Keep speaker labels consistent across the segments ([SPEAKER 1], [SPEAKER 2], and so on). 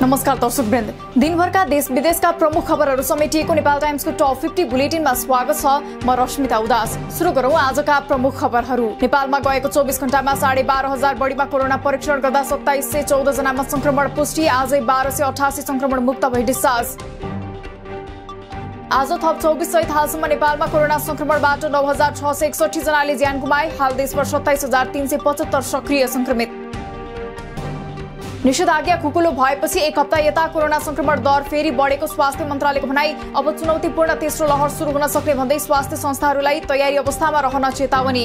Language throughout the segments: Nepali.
[SPEAKER 1] नमस्कार दर्शकवृन्द, दिनभरका देश विदेशका प्रमुख खबरहरू समेटिएको नेपाल टाइम्सको टप 50 बुलेटिनमा स्वागत छ। म रश्मिता उदास। सुरु गरौँ आजका प्रमुख खबरहरू। नेपालमा गएको 24 घण्टामा 12,500 बढीमा कोरोना परीक्षण गर्दा 2714 जनामा संक्रमण पुष्टि। आजै 1288 संक्रमण मुक्त भई डिस्चार्ज। आज थप 24 सहित हालसम्म नेपालमा कोरोना संक्रमणबाट 9661 जनाले ज्यान गुमाए। हाल देशभर 27375 सक्रिय संक्रमित। निषेधाज्ञा खुकुलो भएपछि एक हप्ता यता कोरोना संक्रमण दर फेरि बढेको स्वास्थ्य मन्त्रालयको भनाई। अब चुनौतीपूर्ण तेस्रो लहर सुरु हुन सक्ने भन्दै स्वास्थ्य संस्थाहरूलाई तयारी अवस्थामा रहन चेतावनी।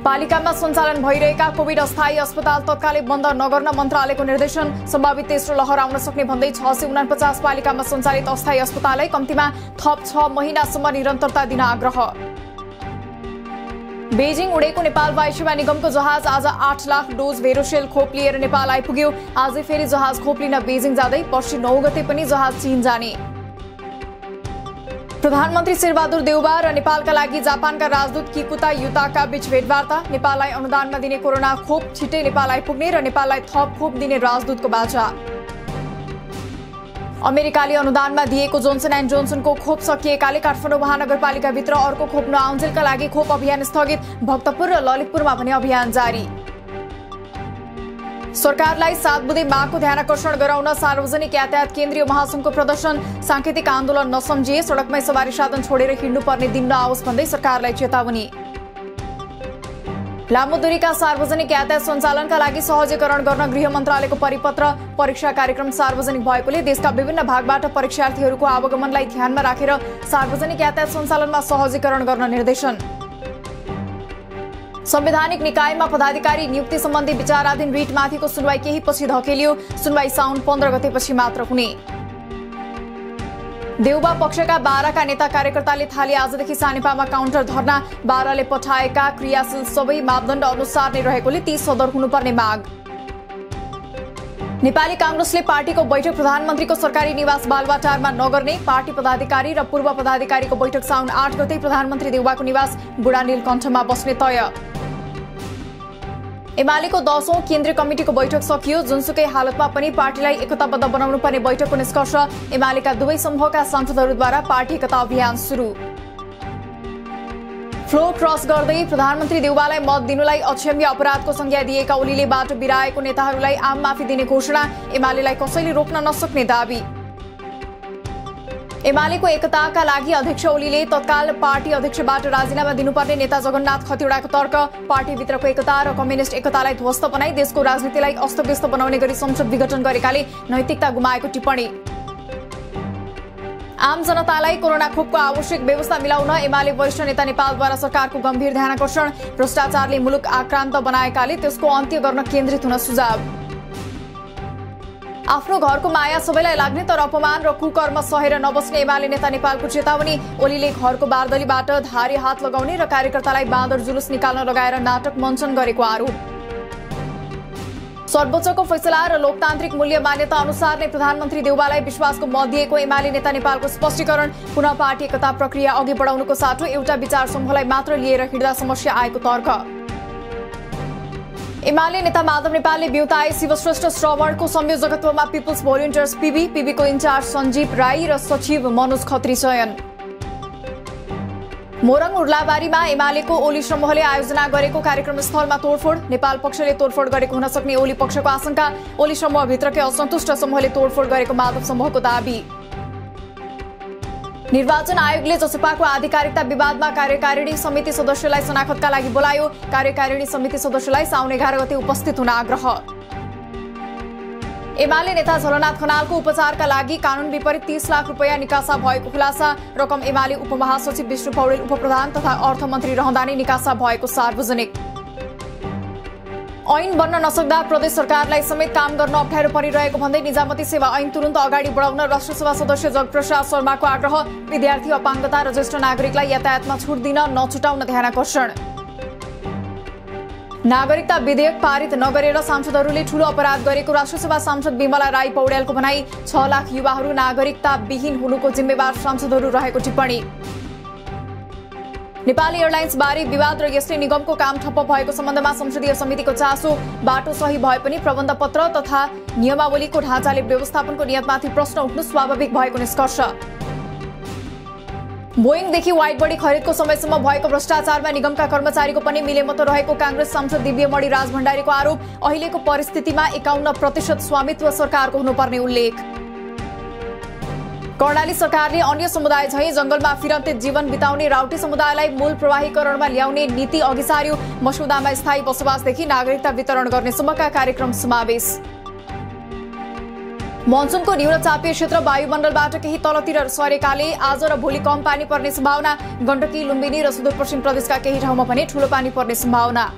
[SPEAKER 1] पालिकामा सञ्चालन भइरहेका कोभिड अस्थायी अस्पताल तत्कालै बन्द नगर्न मन्त्रालयको निर्देशन। सम्भावित तेस्रो लहर आउन सक्ने भन्दै 649 पालिकामा सञ्चालित अस्थायी अस्पताललाई कम्तीमा थप 6 महिनासम्म निरन्तरता दिन आग्रह। बेजिङ उडेको नेपाल वायु सेवा निगमको जहाज आज 8 लाख डोज भेरोसेल खोप लिएर नेपाल आइपुग्यो। आजै फेरि जहाज खोप लिन बेजिङ जाँदै पर्सि 9 गते पनि जहाज चीन जाने। प्रधानमन्त्री शेरबहादुर देउबा र नेपालका लागि जापानका राजदूत किकुता युताका बीच भेटवार्ता। नेपाललाई अनुदानमा दिने कोरोना खोप छिटै नेपाल आइपुग्ने र नेपाललाई थप खोप दिने राजदूतको बाचा। अमेरिकाले अनुदानमा दिएको जोन्सन एन्ड जोन्सनको खोप सकिएकाले काठमाडौँ महानगरपालिकाभित्र अर्को खोप नआउन्जेलका लागि खोप अभियान स्थगित। भक्तपुर र ललितपुरमा भने अभियान जारी। सरकारलाई 7 बुँदे मागको ध्यानाकर्षण गराउन सार्वजनिक यातायात केन्द्रीय महासंघको प्रदर्शन। सांकेतिक आन्दोलन नसम्झिए सडकमै सवारी साधन छोडेर हिँड्नुपर्ने दिन नआओस् भन्दै सरकारलाई चेतावनी। लामो दूरीका सार्वजनिक यातायात सञ्चालनका लागि सहजीकरण गर्न गृह मन्त्रालयको परिपत्र। परीक्षा कार्यक्रम सार्वजनिक भएकोले देशका विभिन्न भागबाट परीक्षार्थीहरूको आवागमनलाई ध्यानमा राखेर सार्वजनिक यातायात सञ्चालनमा सहजीकरण गर्न निर्देशन। संवैधानिक निकायमा पदाधिकारी नियुक्ति सम्बन्धी विचाराधीन रिटमाथिको सुनवाई केही पछि धकेलियो। सुनवाई साउन 15 गतेपछि मात्र हुने। देउबा पक्षका बाराका नेता कार्यकर्ताले थाली आजदेखि सानेपामा काउन्टर धर्ना। बाराले पठाएका क्रियाशील सबै मापदण्ड अनुसार नै रहेकोले 30 सदर हुनुपर्ने माग। नेपाली कांग्रेसले पार्टीको बैठक प्रधानमन्त्रीको सरकारी निवास बालुवाटारमा नगर्ने। पार्टी पदाधिकारी र पूर्व पदाधिकारीको बैठक साउन 8 गते प्रधानमन्त्री देउबाको निवास बुढानीलकण्ठमा बस्ने तय। एमालेको 10औं केन्द्रीय कमिटिको बैठक सकियो। जुनसुकै हालतमा पनि पार्टीलाई एकताबद्ध बनाउनु पर्ने बैठकको निष्कर्ष। एमालेका दुवै समूहका सांसदहरूद्वारा पार्टी एकता अभियान सुरु। फ्लोर क्रस गर्दै प्रधानमन्त्री देउबालाई मत दिनुलाई अक्षम्य अपराधको संज्ञा दिएका ओलीले बाटो बिराएको नेताहरूलाई आम माफी दिने घोषणा। एमालेलाई कसैले रोक्न नसक्ने दाबी। एमालेको एकताका लागि अध्यक्ष ओलीले तत्काल पार्टी अध्यक्षबाट राजीनामा दिनुपर्ने नेता जगन्नाथ खतिवड़ाको तर्क। पार्टीभित्रको एकता र कम्युनिस्ट एकतालाई ध्वस्त बनाई देशको राजनीतिलाई अस्तव्यस्त बनाउने गरी संसद विघटन गरेकाले नैतिकता गुमाएको टिप्पणी। आम जनतालाई कोरोना खोपको आवश्यक व्यवस्था मिलाउन एमाले वरिष्ठ नेता नेपालद्वारा सरकारको गम्भीर ध्यानाकर्षण। भ्रष्टाचारले मुलुक आक्रान्त बनाएकाले त्यसको अन्त्य गर्न केन्द्रित हुन सुझाव। आफ्नो घरको माया सबैलाई लाग्ने तर अपमान र कुकर्म सहेर नबस्ने एमाले नेता नेपालको चेतावनी। ओलीले घरको बारदलीबाट धारी हात लगाउने र कार्यकर्तालाई बाँदर जुलुस निकाल्न लगाएर नाटक मञ्चन गरेको आरोप। सर्वोच्चको फैसला र लोकतान्त्रिक मूल्य मान्यता अनुसार नै प्रधानमन्त्री देउबालाई विश्वासको मत दिएको एमाले नेता नेपालको स्पष्टीकरण। पुनः पार्टी एकता प्रक्रिया अघि बढाउनुको साटो एउटा विचार समूहलाई मात्र लिएर हिँड्दा समस्या आएको तर्क। एमाले नेता माधव नेपालले बिउताए शिवश्रेष्ठ श्रवणको संयोजकत्वमा पिपुल्स भोलिन्टियर्स पीबीको इन्चार्ज सञ्जीव राई र सचिव मनोज खत्री चयन। मोरङ उर्लाबारीमा एमालेको ओली समूहले आयोजना गरेको कार्यक्रम स्थलमा तोडफोड। नेपाल पक्षले तोडफोड गरेको हुन सक्ने ओली पक्षको आशंका। ओली समूहभित्रकै असन्तुष्ट समूहले तोडफोड गरेको माधव समूहको दाबी। निर्वाचन आयोगले जसपाको आधिकारिकता विवादमा कार्यकारिणी समिति सदस्यलाई शनाखतका लागि बोलायो। कार्यकारिणी समिति सदस्यलाई साउन 11 गते उपस्थित हुन आग्रह। एमाले नेता झलनाथ खनालको उपचारका लागि कानून विपरीत 30 लाख रुपैयाँ निकासा भएको खुलासा। रकम एमाले उपमहासचिव विष्णु पौडेल उपप्रधान तथा अर्थमन्त्री रहँदा नै निकासा भएको सार्वजनिक। ऐन बन्न नसक्दा प्रदेश सरकारलाई समेत काम गर्न अप्ठ्यारो परिरहेको भन्दै निजामती सेवा ऐन तुरुन्त अगाडि बढाउन राष्ट्रसभा सदस्य जगप्रसाद शर्माको आग्रह। विद्यार्थी अपाङ्गता र ज्येष्ठ नागरिकलाई यातायातमा छुट दिन नछुटाउन ध्यानाकर्षण। नागरिकता विधेयक पारित नगरेर सांसदहरूले ठूलो अपराध गरेको राष्ट्रसभा सांसद विमला राई पौड्यालको भनाई। 6 लाख युवाहरू नागरिकता विहीन हुनुको जिम्मेवार सांसदहरू रहेको टिप्पणी। नेपाल एयरलाइन्स बारे विवाद र यसले निगमको काम ठप्प भएको सम्बन्धमा संसदीय समितिको चासो। बाटो सही भए पनि प्रबन्ध पत्र तथा नियमावलीको ढाँचाले व्यवस्थापनको नियतमाथि प्रश्न उठ्नु स्वाभाविक भएको निष्कर्ष। बोइङदेखि वाइड बडी खरिदको समयसम्म भएको भ्रष्टाचारमा निगमका कर्मचारीको पनि मिलेमतो रहेको कांग्रेस सांसद दिव्यमणि राजभण्डारीको आरोप। अहिलेको परिस्थितिमा 51% स्वामित्व सरकारको हुनुपर्ने उल्लेख। कर्णाली सरकारले अन्य समुदाय झै जंगलमा फिरन्ते जीवन बिताउने राउटे समुदायलाई मूल प्रवाहीकरणमा ल्याउने नीति अघि सार्यो। मस्यौदामा स्थायी बसोबासदेखि नागरिकता वितरण गर्नेसम्मका कार्यक्रम समावेश। मनसुनको न्यून चापीय क्षेत्र वायुमण्डलबाट केही तलतिर सरेकाले आज र भोलि कम पानी पर्ने सम्भावना। गण्डकी, लुम्बिनी र सुदूरपश्चिम प्रदेशका केही ठाउँमा पनि ठूलो पानी पर्ने सम्भावना।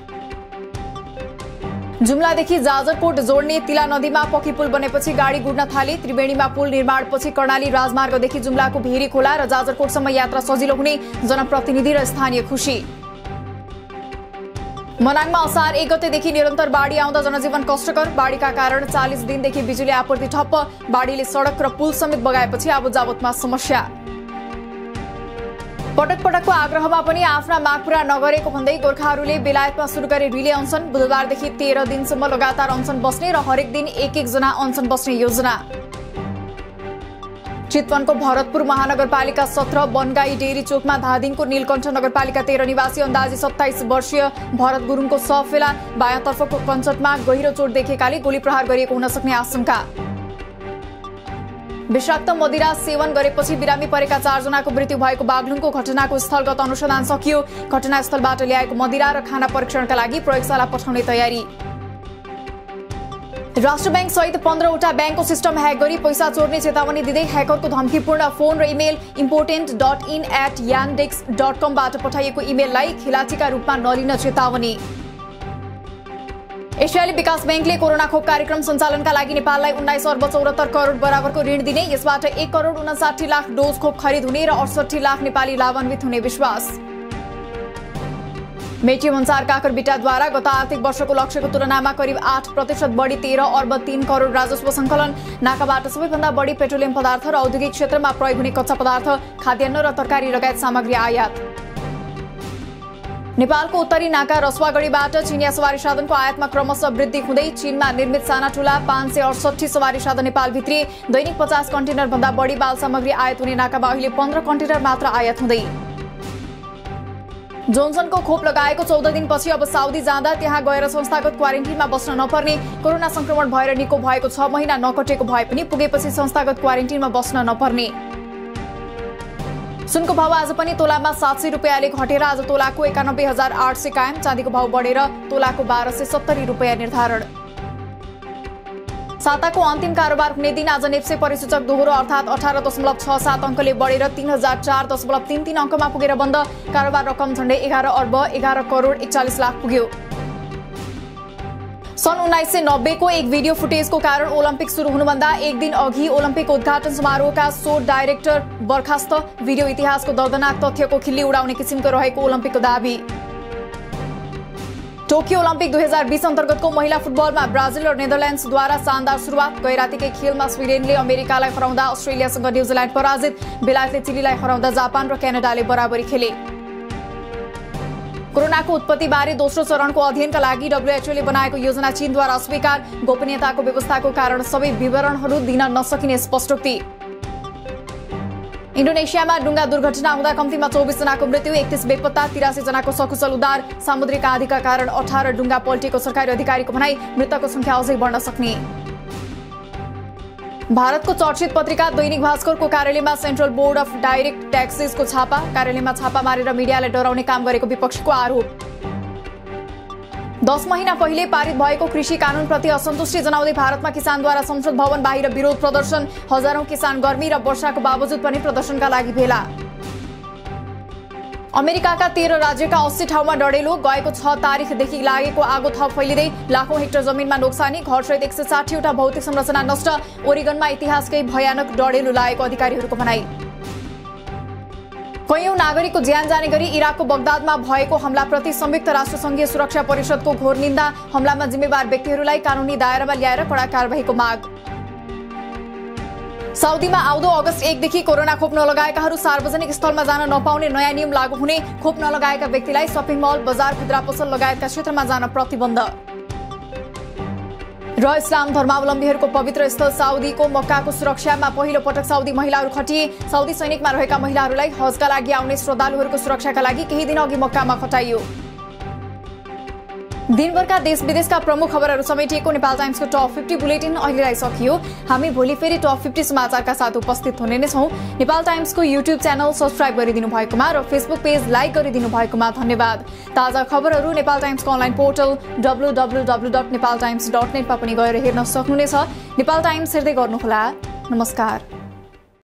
[SPEAKER 1] जुम्लादेखि जाजरकोट जोड्ने तिला नदीमा पक्की पुल बनेपछि गाडी गुड्न थाले। त्रिवेणीमा पुल निर्माणपछि कर्णाली राजमार्गदेखि जुम्लाको भेरी खोला र जाजरकोटसम्म यात्रा सजिलो हुने जनप्रतिनिधि र स्थानीय खुशी। मनाङमा असार 1 गतेदेखि निरन्तर बाढी आउँदा जनजीवन कष्टकर। बाढीका कारण 40 दिनदेखि बिजुली आपूर्ति ठप्प। बाढीले सडक र पुल समेत बगाएपछि आवत जावतमा समस्या। पटक पटकको आग्रहमा पनि आफ्ना माग पूरा नगरेको भन्दै गोर्खाहरूले बेलायतमा सुरु गरे रिले अनसन। बुधबारदेखि 13 दिनसम्म लगातार अनसन बस्ने र हरेक दिन 1-1 जना अनसन बस्ने योजना। चितवनको भरतपुर महानगरपालिका 17 बनगाई डेरी चोकमा धादिङको नीलकण्ठ नगरपालिका 13 निवासी अन्दाजी 27 वर्षीय भरत गुरुङको शव फेला। बायाँतर्फको कञ्चटमा गहिरो चोट देखेकाले गोली प्रहार गरिएको हुन सक्ने आशंका। विषाक्त मदिरा सेवन गरेपछि बिरामी परेका 4 जनाको मृत्यु भएको बागलुङको घटनाको स्थलगत अनुसन्धान सकियो। घटनास्थलबाट ल्याएको मदिरा र खाना परीक्षणका लागि प्रयोगशाला पठाउने तयारी। राष्ट्र बैंक सहित 15वटा बैंकको सिस्टम ह्याक गरी पैसा चोर्ने चेतावनी दिँदै ह्याकरको धम्कीपूर्ण फोन र इमेल important.in@yandex.com बाट पठाइएको इमेललाई खिलाचीका रूपमा नलिन चेतावनी। एसियाली विकास बैंकले कोरोना खोप कार्यक्रम सञ्चालनका लागि नेपाललाई 19 अर्ब 74 करोड बराबरको ऋण दिने। यसबाट 1 करोड 59 लाख डोज खोप खरिद हुने र 68 लाख नेपाली लाभान्वित हुने विश्वास। मेची भन्सार काकरबिटाद्वारा गत आर्थिक वर्षको लक्ष्यको तुलनामा करिब 8% बढी 13 अर्ब 3 करोड राजस्व सङ्कलन। नाकाबाट सबैभन्दा बढी पेट्रोलियम पदार्थ र औद्योगिक क्षेत्रमा प्रयोग हुने कच्चा पदार्थ, खाद्यान्न र तरकारी लगायत सामग्री आयात। नेपालको उत्तरी नाका रसुवागढीबाट चिनिया सवारी साधनको आयातमा क्रमशः वृद्धि हुँदै चीनमा निर्मित साना ठूला 568 सवारी साधन नेपाल भित्री। दैनिक 50 कन्टेनर भन्दा बढी बाल सामग्री आयात हुने नाकामा अहिले 15 कन्टेनर मात्र आयात हुँदै। जोन्सनको खोप लगाएको 14 दिनपछि अब साउदी जाँदा त्यहाँ गएर संस्थागत क्वारेन्टिनमा बस्न नपर्ने। कोरोना संक्रमण भएर निको भएको 6 महिना नकटेको भए पनि पुगेपछि संस्थागत क्वारेन्टिनमा बस्न नपर्ने। सुनको भाव आज पनि तोलामा 700 रुपियाँले घटेर आज तोलाको 91,800 कायम। चाँदीको भाव बढेर तोलाको 1270 रुपियाँ निर्धारण। साताको अन्तिम कारोबार हुने दिन आज नेप्से परिसूचक दोहोरो अर्थात् 18.67 अङ्कले बढेर 3004.33 अङ्कमा पुगेर बन्द। कारोबार रकम झण्डै 11 अर्ब 11 करोड 41 लाख पुग्यो। सन् 1990 को एक भिडियो फुटेजको कारण ओलम्पिक सुरु हुनुभन्दा एक दिन अघि ओलम्पिक उद्घाटन समारोहका शो डाइरेक्टर बर्खास्त। भिडियो इतिहासको दर्दनाक तथ्यको खिल्ली उडाउने किसिमको रहेको ओलम्पिकको दाबी। टोकियो ओलम्पिक 2020 अन्तर्गतको महिला फुटबलमा ब्राजिल र नेदरल्यान्ड्सद्वारा शानदार सुरुवात। गैरातीकै खेलमा स्विडेनले अमेरिकालाई हराउँदा अस्ट्रेलियासँग न्युजिल्यान्ड पराजित। बेलायतले चिलीलाई हराउँदा जापान र क्यानाडाले बराबरी खेले। कोरोनाको उत्पत्तिबारे दोस्रो चरणको अध्ययनका लागि डब्ल्युएचओले बनाएको योजना चीनद्वारा अस्वीकार। गोपनीयताको व्यवस्थाको कारण सबै विवरणहरू दिन नसकिने स्पष्टोक्ति। इन्डोनेसियामा डुङ्गा दुर्घटना हुँदा कम्तीमा 24 जनाको मृत्यु, 31 बेपत्ता, 83 जनाको सकुशल उद्धार। सामुद्रिक आँधीका कारण 18 डुङ्गा पल्टेको सरकारी अधिकारीको भनाई। मृतकको संख्या अझै बढ्न सक्ने। भारतको चर्चित पत्रिका दैनिक भास्करको कार्यालयमा सेन्ट्रल बोर्ड अफ डाइरेक्ट ट्याक्सेसको छापा। कार्यालयमा छापा मारेर मिडियालाई डराउने काम गरेको विपक्षको आरोप। 10 महिना पहिले पारित भएको कृषि कानूनप्रति असन्तुष्टि जनाउँदै भारतमा किसानद्वारा संसद भवन बाहिर विरोध प्रदर्शन। हजारौं किसान गर्मी र वर्षाको बावजुद पनि प्रदर्शनका लागि भेला। अमेरिकाका 13 राज्यका 80 ठाउँमा डढेलो। गएको 6 तारिखदेखि लागेको आगो थप फैलिँदै लाखौं हेक्टर जमिनमा नोक्सानी। घरसहित 160 वटा भौतिक संरचना नष्ट। ओरिगनमा इतिहासकै भयानक डढेलो लागेको अधिकारीहरूको भनाई। कैयौं नागरिकको ज्यान जाने गरी इराकको बगदादमा भएको हमलाप्रति संयुक्त राष्ट्रसङ्घीय सुरक्षा परिषदको घोर निन्दा। हमलामा जिम्मेवार व्यक्तिहरूलाई कानूनी दायरामा ल्याएर कडा कारबाहीको माग। साउदीमा आउँदो अगस्त 1 देखि कोरोना खोप नलगाएकाहरू सार्वजनिक स्थलमा जान नपाउने नयाँ नियम लागू हुने। खोप नलगाएका व्यक्तिलाई शपिङ मल, बजार, खुद्रा पसल लगायतका क्षेत्रमा जान प्रतिबन्ध। र इस्लाम धर्मावलम्बीहरूको पवित्र स्थल साउदीको मक्काको सुरक्षामा पहिलो पटक साउदी महिलाहरू खटिए। साउदी सैनिकमा रहेका महिलाहरूलाई हजका लागि आउने श्रद्धालुहरूको सुरक्षाका लागि केही दिन अघि मक्कामा खटाइयो। दिनभरका देश विदेशका प्रमुख खबरहरू समेटिएको नेपाल टाइम्सको टप 50 बुलेटिन अहिलेलाई सकियो। हामी भोलि फेरि टप 50 समाचारका साथ उपस्थित हुने नै छौं। नेपाल टाइम्सको युट्युब च्यानल सब्स्क्राइब गरिदिनु भएकोमा र फेसबुक पेज लाइक गरिदिनु भएकोमा धन्यवाद। ताजा खबरहरू नेपाल टाइम्सको अनलाइन पोर्टल www.nepaltimes.net मा पनि गएर हेर्न सक्नुहुनेछ। नेपाल टाइम्स हेर्दै गर्नुहोला। नमस्कार।